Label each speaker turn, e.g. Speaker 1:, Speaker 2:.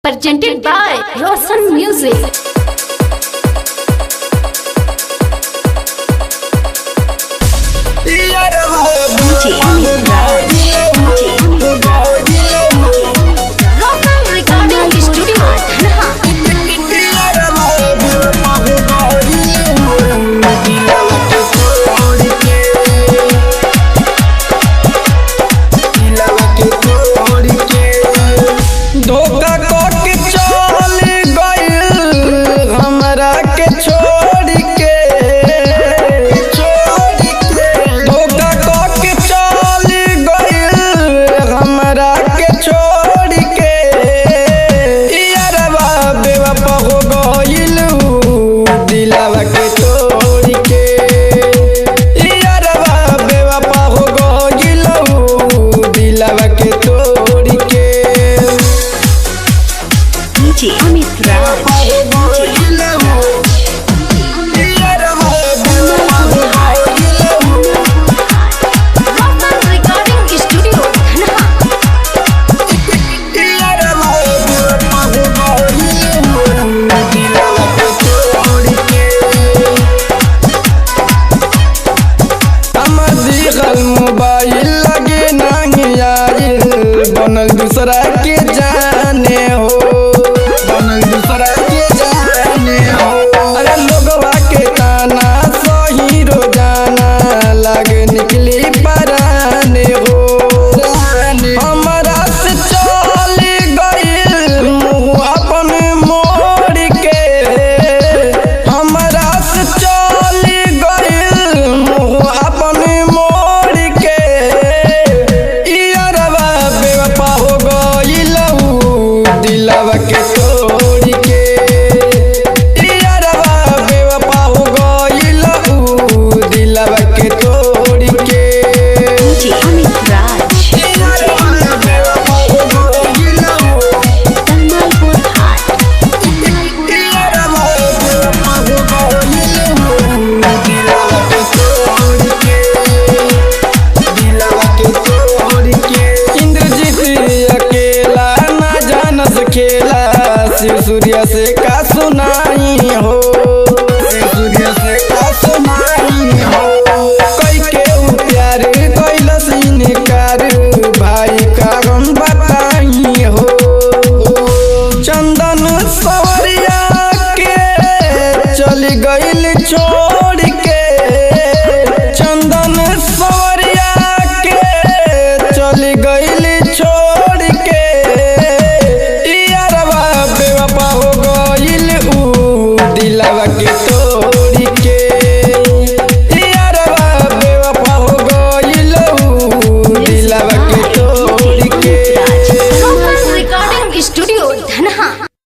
Speaker 1: Presented by Roshan Music.
Speaker 2: Mobile लगे नहीं आइल बनल दूसरा के जाने हो, बनल दूसरा के जाने हो। अरे लोगवा के ताना सही रोजाना लागे निकली पराने हो। हमारा से चल गइल मुँह अपन मोड़ के, हमारा से चल गइल मुँह अपन दिलवा के तोड़ के। यारवा बेवफा हो गइल दिलवा के तोड़ के। सूर्य से का सुनाई हो, सूर्य से का सुनाई हो। कई के प्यार कैलस इनकार भाई का हम बताई हो। चंदन सवरिया के चल गइल छोड़ के, चंदन सवरिया के चल गइल छोड़ के। दिलवा के तो